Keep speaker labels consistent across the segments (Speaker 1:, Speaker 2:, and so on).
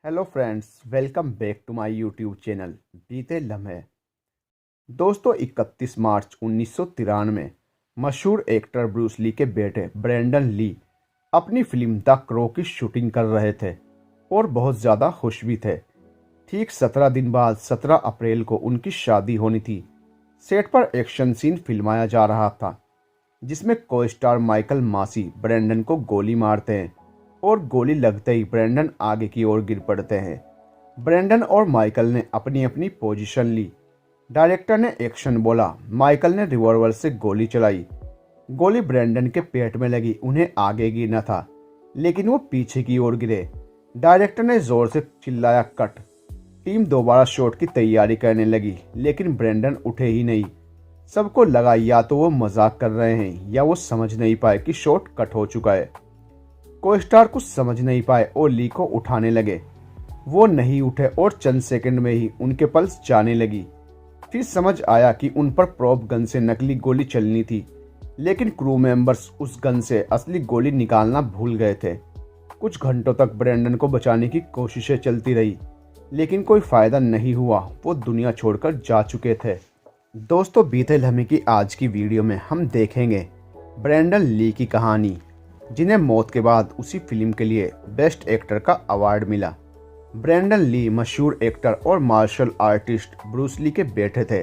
Speaker 1: Hello friends, welcome back to my YouTube channel Beete Lamhe. दोस्तों, 31 मार्च 1993 में मशहूर एक्टर ब्रूस ली के बेटे ब्रेंडन ली अपनी फिल्म द क्रो की शूटिंग कर रहे थे और बहुत ज़्यादा खुश भी थे। ठीक 17 दिन बाद 17 अप्रैल को उनकी शादी होनी थी। सेट पर एक्शन सीन फिल्माया जा रहा था जिसमें को स्टार माइकल मासी ब्रेंडन को गोली मारते हैं और गोली लगते ही ब्रेंडन आगे की ओर गिर पड़ते हैं। ब्रेंडन और माइकल ने अपनी अपनी पोजीशन ली। डायरेक्टर ने एक्शन बोला, माइकल ने रिवॉल्वर से गोली चलाई। गोली ब्रेंडन के पेट में लगी। उन्हें आगे गिरना था लेकिन वो पीछे की ओर गिरे। डायरेक्टर ने जोर से चिल्लाया, कट। टीम दोबारा शॉट की तैयारी करने लगी लेकिन ब्रेंडन उठे ही नहीं। सबको लगा या तो वो मजाक कर रहे हैं या वो समझ नहीं पाए कि शॉट कट हो चुका है। को स्टार कुछ समझ नहीं पाए और ली को उठाने लगे। वो नहीं उठे और चंद सेकंड में ही उनके पल्स जाने लगी। फिर समझ आया कि उन पर प्रॉप गन से नकली गोली चलनी थी, लेकिन क्रू मेंबर्स उस गन से असली गोली निकालना भूल गए थे। कुछ घंटों तक ब्रेंडन को बचाने की कोशिशें चलती रही लेकिन कोई फायदा नहीं हुआ। वो दुनिया छोड़कर जा चुके थे। दोस्तों, बीते लम्हे की आज की वीडियो में हम देखेंगे ब्रेंडन ली की कहानी, जिन्हें मौत के बाद उसी फिल्म के लिए बेस्ट एक्टर का अवार्ड मिला। ब्रेंडन ली मशहूर एक्टर और मार्शल आर्टिस्ट ब्रूस ली के बेटे थे।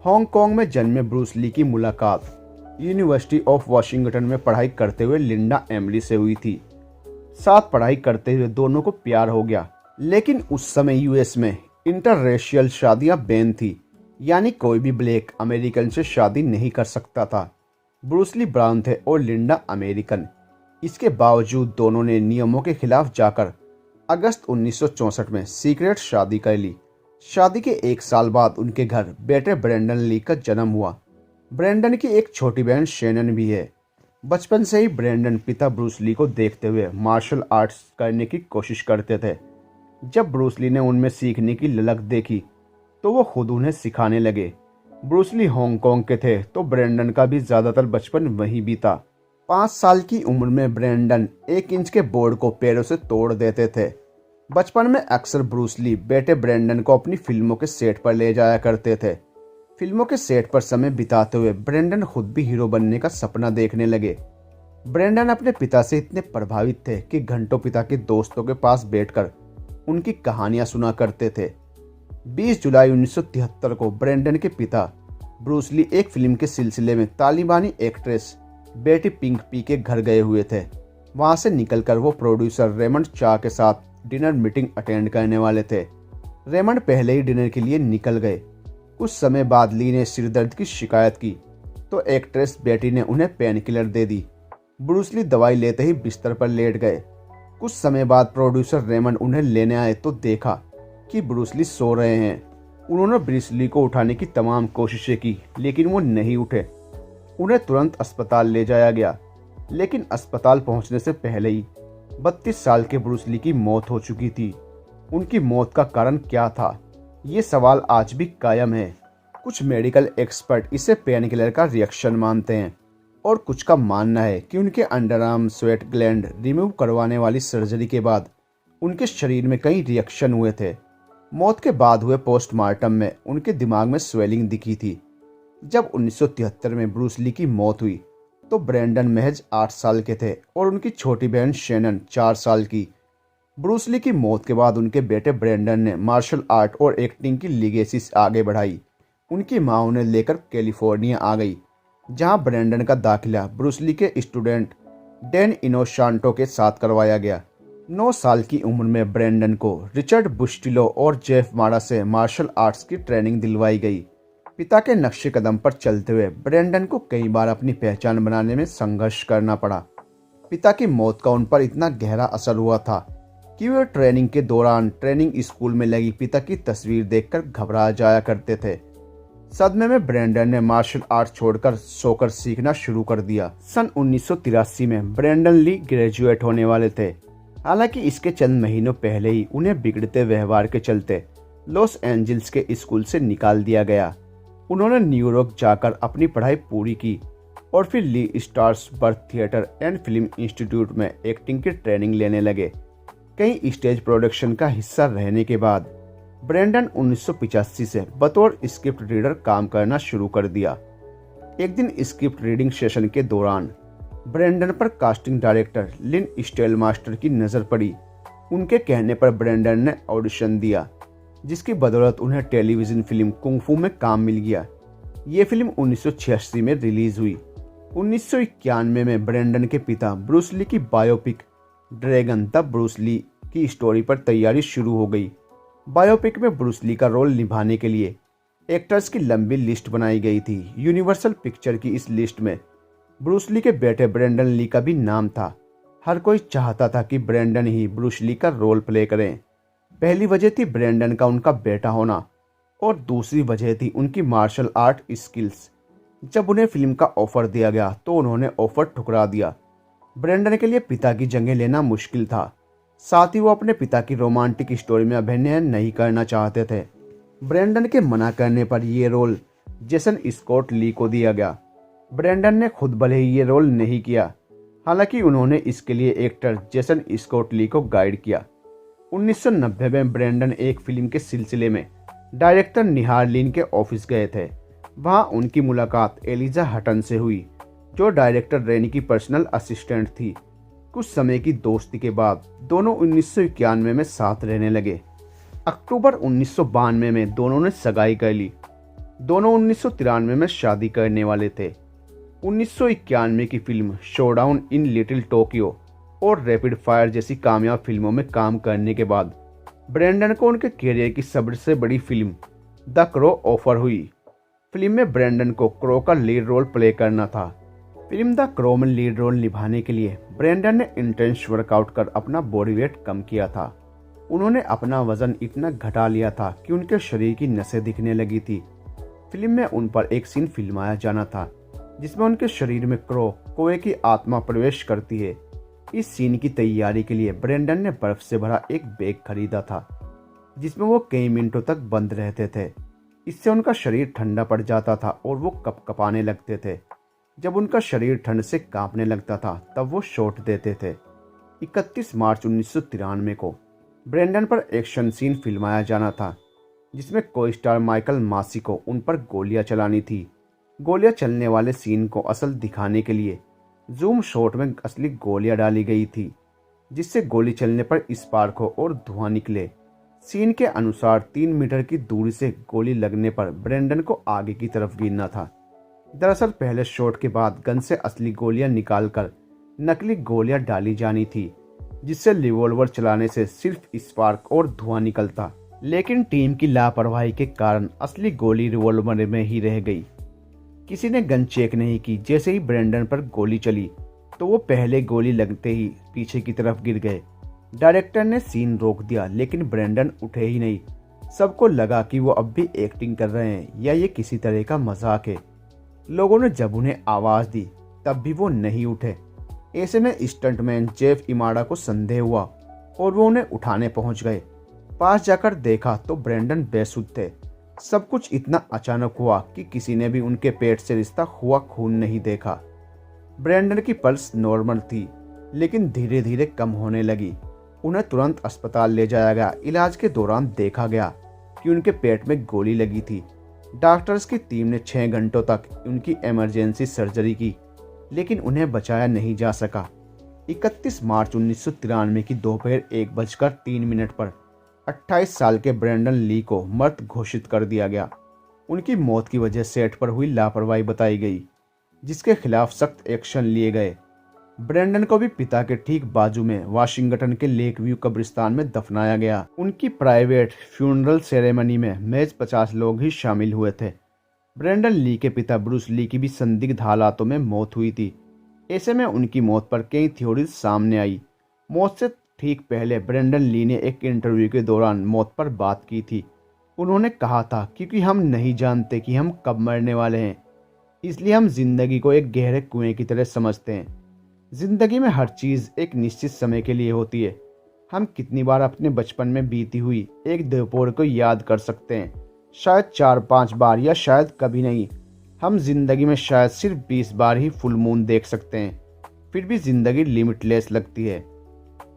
Speaker 1: हांगकांग में जन्मे ब्रूस ली की मुलाकात यूनिवर्सिटी ऑफ वाशिंगटन में पढ़ाई करते हुए लिंडा एमली से हुई थी। साथ पढ़ाई करते हुए दोनों को प्यार हो गया, लेकिन उस समय यूएस में इंटररेशियल शादियां बैन थी, यानी कोई भी ब्लैक अमेरिकन से शादी नहीं कर सकता था। ब्रूस ली ब्राउन थे और लिंडा अमेरिकन। इसके बावजूद दोनों ने नियमों के खिलाफ जाकर अगस्त 1964 में सीक्रेट शादी कर ली। शादी के एक साल बाद उनके घर बेटे ब्रेंडन ली का जन्म हुआ। ब्रेंडन की एक छोटी बहन शेनन भी है। बचपन से ही ब्रेंडन पिता ब्रूस ली को देखते हुए मार्शल आर्ट्स करने की कोशिश करते थे। जब ब्रूस ली ने उनमें सीखने की ललक देखी तो वो खुद उन्हें सिखाने लगे। ब्रूस ली हांगकांग के थे तो ब्रेंडन का भी ज्यादातर बचपन वहीं बीता। 5 साल की उम्र में ब्रेंडन 1 इंच के बोर्ड को पैरों से तोड़ देते थे। बचपन में अक्सर ब्रूस ली बेटे ब्रेंडन को अपनी फिल्मों के सेट पर ले जाया करते थे। फिल्मों के सेट पर समय बिताते हुए ब्रेंडन खुद भी हीरो बनने का सपना देखने लगे। ब्रेंडन अपने पिता से इतने प्रभावित थे कि घंटों पिता के दोस्तों के पास बैठकर उनकी कहानियां सुना करते थे। 20 जुलाई 1973 को ब्रेंडन के पिता ब्रूस ली एक फिल्म के सिलसिले में तालिबानी एक्ट्रेस बेटी पिंक पी के घर गए हुए थे। वहां से निकलकर वो प्रोड्यूसर रेमंड चा के साथ डिनर मीटिंग अटेंड करने वाले थे। रेमंड पहले ही डिनर के लिए निकल गए। कुछ समय बाद ली ने सिरदर्द की शिकायत की तो एक्ट्रेस बेटी ने उन्हें पेन किलर दे दी। ब्रूस ली दवाई लेते ही बिस्तर पर लेट गए। कुछ समय बाद प्रोड्यूसर रेमंड उन्हें लेने आए तो देखा कि ब्रूस ली सो रहे हैं। उन्होंने ब्रूस ली को उठाने की तमाम कोशिशें की लेकिन वो नहीं उठे। उन्हें तुरंत अस्पताल ले जाया गया, लेकिन अस्पताल पहुंचने से पहले ही 32 साल के ब्रूस ली की मौत हो चुकी थी। उनकी मौत का कारण क्या था, ये सवाल आज भी कायम है। कुछ मेडिकल एक्सपर्ट इसे पेन किलर का रिएक्शन मानते हैं और कुछ का मानना है कि उनके अंडरआर्म स्वेट ग्लैंड रिमूव करवाने वाली सर्जरी के बाद उनके शरीर में कई रिएक्शन हुए थे। मौत के बाद हुए पोस्टमार्टम में उनके दिमाग में स्वेलिंग दिखी थी। जब 1973 में ब्रूस ली की मौत हुई तो ब्रेंडन महज 8 साल के थे और उनकी छोटी बहन शेनन 4 साल की। ब्रूस ली की मौत के बाद उनके बेटे ब्रेंडन ने मार्शल आर्ट और एक्टिंग की लीगेसी आगे बढ़ाई। उनकी मां उन्हें लेकर कैलिफोर्निया आ गई, जहां ब्रेंडन का दाखिला ब्रूस ली के स्टूडेंट डैन इनोशांटो के साथ करवाया गया। 9 साल की उम्र में ब्रेंडन को रिचर्ड बुस्टिलो और जेफ मारा से मार्शल आर्ट्स की ट्रेनिंग दिलवाई गई। पिता के नक्शे कदम पर चलते हुए ब्रेंडन को कई बार अपनी पहचान बनाने में संघर्ष करना पड़ा। पिता की मौत का उन पर इतना गहरा असर हुआ था कि वे ट्रेनिंग के दौरान ट्रेनिंग स्कूल में लगी पिता की तस्वीर देखकर घबरा जाया करते थे। सदमे में ब्रेंडन ने मार्शल आर्ट छोड़कर सोकर सीखना शुरू कर दिया। सन 1983 में ब्रेंडन ली ग्रेजुएट होने वाले थे। हालांकि इसके चंद महीनों पहले ही उन्हें बिगड़ते व्यवहार के चलते लॉस एंजल्स के स्कूल से निकाल दिया गया। उन्होंने न्यूयॉर्क जाकर अपनी पढ़ाई पूरी की और फिर Lee Strasberg theatre and film institute में एक्टिंग की ट्रेनिंग लेने लगे। कई स्टेज प्रोडक्शन का हिस्सा रहने के बाद ब्रेंडन 1985 से बतौर स्क्रिप्ट रीडर काम करना शुरू कर दिया। एक दिन स्क्रिप्ट रीडिंग सेशन के दौरान ब्रेंडन पर कास्टिंग डायरेक्टर लिन स्टेलमास्टर की नज़र पड़ी। उनके कहने पर ब्रेंडन ने ऑडिशन दिया, जिसकी बदौलत उन्हें टेलीविज़न फिल्म कुंग फू में काम मिल गया। ये फिल्म 1986 में रिलीज हुई। 1991 में ब्रेंडन के पिता ब्रूस ली की biopic dragon the Bruce Lee की स्टोरी पर तैयारी शुरू हो गई। बायोपिक में ब्रूस ली का रोल निभाने के लिए एक्टर्स की लंबी लिस्ट बनाई गई थी। यूनिवर्सल पिक्चर की इस लिस्ट में ब्रूस ली के बेटे ब्रेंडन ली का भी नाम था। हर कोई चाहता था कि ब्रेंडन ही ब्रूस ली का रोल प्ले करें। पहली वजह थी ब्रेंडन का उनका बेटा होना और दूसरी वजह थी उनकी मार्शल आर्ट स्किल्स। जब उन्हें फिल्म का ऑफर दिया गया तो उन्होंने ऑफर ठुकरा दिया। ब्रेंडन के लिए पिता की जगह लेना मुश्किल था, साथ ही वो अपने पिता की रोमांटिक स्टोरी में अभिनय नहीं करना चाहते थे। ब्रेंडन के मना करने पर यह रोल जेसन स्कॉट ली को दिया गया। ब्रेंडन ने खुद भले ही ये रोल नहीं किया, हालांकि उन्होंने इसके लिए एक्टर जेसन स्कॉट ली को गाइड किया। 1990 में ब्रेंडन एक फिल्म के सिलसिले में डायरेक्टर निहार लिन के ऑफिस गए थे। वहां उनकी मुलाकात एलिजा हटन से हुई, जो डायरेक्टर रेनी की पर्सनल असिस्टेंट थी। कुछ समय की दोस्ती के बाद दोनों 1991 में साथ रहने लगे। अक्टूबर 1992 में दोनों ने सगाई कर ली। दोनों 1993 में शादी करने वाले थे। 1991 की film showdown in little Tokyo और रैपिड फायर जैसी कामयाब फिल्मों में काम करने के बाद ब्रेंडन को उनके करियर की सबसे बड़ी फिल्म द क्रो ऑफर हुई। फिल्म में ब्रेंडन को क्रो का लीड रोल प्ले करना था। फिल्म द क्रो में लीड रोल निभाने के लिए ब्रेंडन ने इंटेंस वर्कआउट कर अपना बॉडी वेट कम किया था। उन्होंने अपना वजन इतना घटा लिया था कि उनके शरीर की नसें दिखने लगी थी। फिल्म में उन पर एक सीन फिल्माया जाना था जिसमें उनके शरीर में क्रो कोए की आत्मा प्रवेश करती है। इस सीन की तैयारी के लिए ब्रेंडन ने बर्फ से भरा एक बैग खरीदा था, जिसमें वो कई मिनटों तक बंद रहते थे। इससे उनका शरीर ठंडा पड़ जाता था और वो कपकपाने लगते थे। जब उनका शरीर ठंड से कांपने लगता था तब वो शॉट देते थे। 31 मार्च 1993 को ब्रेंडन पर एक्शन सीन फिल्माया जाना था, जिसमें को स्टार माइकल मासी को उन पर गोलियां चलानी थी। गोलियां चलने वाले सीन को असल दिखाने के लिए जूम शॉट में असली गोलियां डाली गई थी, जिससे गोली चलने पर स्पार्क हो और धुआं निकले। सीन के अनुसार 3 मीटर की दूरी से गोली लगने पर ब्रेंडन को आगे की तरफ गिरना था। दरअसल पहले शॉट के बाद गन से असली गोलियां निकालकर नकली गोलियां डाली जानी थी, जिससे रिवॉल्वर चलाने से सिर्फ स्पार्क और धुआं निकलता। लेकिन टीम की लापरवाही के कारण असली गोली रिवॉल्वर में ही रह गई। किसी ने गन चेक नहीं की। जैसे ही ब्रेंडन पर गोली चली तो वो पहले गोली लगते ही पीछे की तरफ गिर गए। डायरेक्टर ने सीन रोक दिया, लेकिन ब्रेंडन उठे ही नहीं। सबको लगा कि वो अब भी एक्टिंग कर रहे हैं या ये किसी तरह का मजाक है। लोगों ने जब उन्हें आवाज़ दी तब भी वो नहीं उठे। ऐसे में स्टंटमैन जेफ इमाडा को संदेह हुआ और वो उन्हें उठाने पहुंच गए। पास जाकर देखा तो ब्रेंडन बेसुध थे। सब कुछ इतना अचानक हुआ कि किसी ने भी उनके पेट से रिश्ता हुआ खून नहीं देखा। ब्रेंडन की पल्स नॉर्मल थी, लेकिन धीरे धीरे कम होने लगी। उन्हें तुरंत अस्पताल ले जाया गया। इलाज के दौरान देखा गया कि उनके पेट में गोली लगी थी। डॉक्टर्स की टीम ने 6 घंटों तक उनकी इमरजेंसी सर्जरी की, लेकिन उन्हें बचाया नहीं जा सका। 31 मार्च 1993 की दोपहर 1:03 पर 28 साल के ब्रेंडन ली को मृत घोषित कर दिया गया। उनकी मौत की वजह सेट पर हुई लापरवाही बताई गई, जिसके खिलाफ सख्त एक्शन लिए गए। ब्रेंडन को भी पिता के ठीक बाजू में वाशिंगटन के लेक व्यू कब्रिस्तान में दफनाया गया। उनकी प्राइवेट फ्यूनरल सेरेमनी में महज 50 लोग ही शामिल हुए थे। ब्रेंडन ली के पिता ब्रूस ली की भी संदिग्ध हालातों में मौत हुई थी। ऐसे में उनकी मौत पर कई थ्योरीज सामने आई। मौत से ठीक पहले ब्रेंडन ली ने एक इंटरव्यू के दौरान मौत पर बात की थी। उन्होंने कहा था, क्योंकि हम नहीं जानते कि हम कब मरने वाले हैं, इसलिए हम जिंदगी को एक गहरे कुएं की तरह समझते हैं। जिंदगी में हर चीज़ एक निश्चित समय के लिए होती है। हम कितनी बार अपने बचपन में बीती हुई एक दोपहर को याद कर सकते हैं, शायद 4-5 बार या शायद कभी नहीं। हम जिंदगी में शायद सिर्फ 20 बार ही फुल मून देख सकते हैं, फिर भी जिंदगी लिमिटलेस लगती है।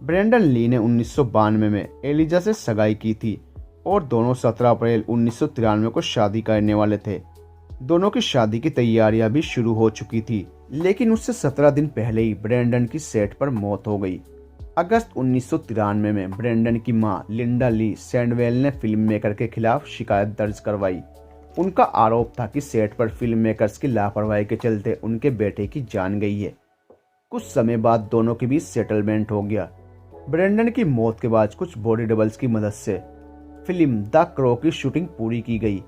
Speaker 1: ब्रेंडन ली ने 1992 में एलिजा से सगाई की थी और दोनों 17 अप्रैल 1993 को शादी करने वाले थे। दोनों की शादी की तैयारियां भी शुरू हो चुकी थी, लेकिन उससे 17 दिन पहले ही ब्रेंडन की सेट पर मौत हो गई। अगस्त 1993 में ब्रेंडन की मां लिंडा ली सैंडवेल ने फिल्म मेकर के खिलाफ शिकायत दर्ज करवाई। उनका आरोप था कि सेट पर फिल्म मेकर्स की लापरवाही के चलते उनके बेटे की जान गई है। कुछ समय बाद दोनों के बीच सेटलमेंट हो गया। ब्रेंडन की मौत के बाद कुछ बॉडी डबल्स की मदद से फिल्म द क्रो की शूटिंग पूरी की गई।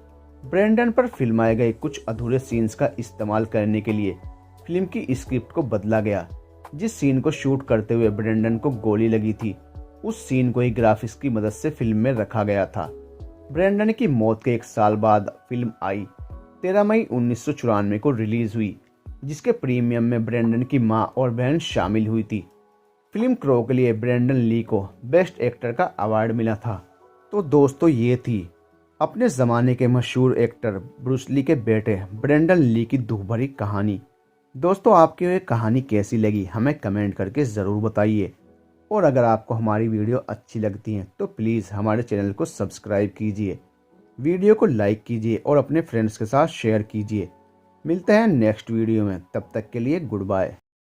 Speaker 1: ब्रेंडन पर फिल्माए गए कुछ अधूरे सीन्स का इस्तेमाल करने के लिए फिल्म की स्क्रिप्ट को बदला गया। जिस सीन को शूट करते हुए ब्रेंडन को गोली लगी थी, उस सीन को ही ग्राफिक्स की मदद से फिल्म में रखा गया था। ब्रेंडन की मौत के 1 साल बाद फिल्म आई 13 मई 1994 को रिलीज हुई, जिसके प्रीमियम में ब्रेंडन की मां और बहन शामिल हुई थी। फिल्म क्रो के लिए ब्रेंडन ली को बेस्ट एक्टर का अवार्ड मिला था। तो दोस्तों, ये थी अपने ज़माने के मशहूर एक्टर ब्रूस ली के बेटे ब्रेंडन ली की दुख भरी कहानी। दोस्तों, आपको ये कहानी कैसी लगी हमें कमेंट करके ज़रूर बताइए। और अगर आपको हमारी वीडियो अच्छी लगती है तो प्लीज़ हमारे चैनल को सब्सक्राइब कीजिए, वीडियो को लाइक कीजिए और अपने फ्रेंड्स के साथ शेयर कीजिए। मिलते हैं नेक्स्ट वीडियो में, तब तक के लिए गुड बाय।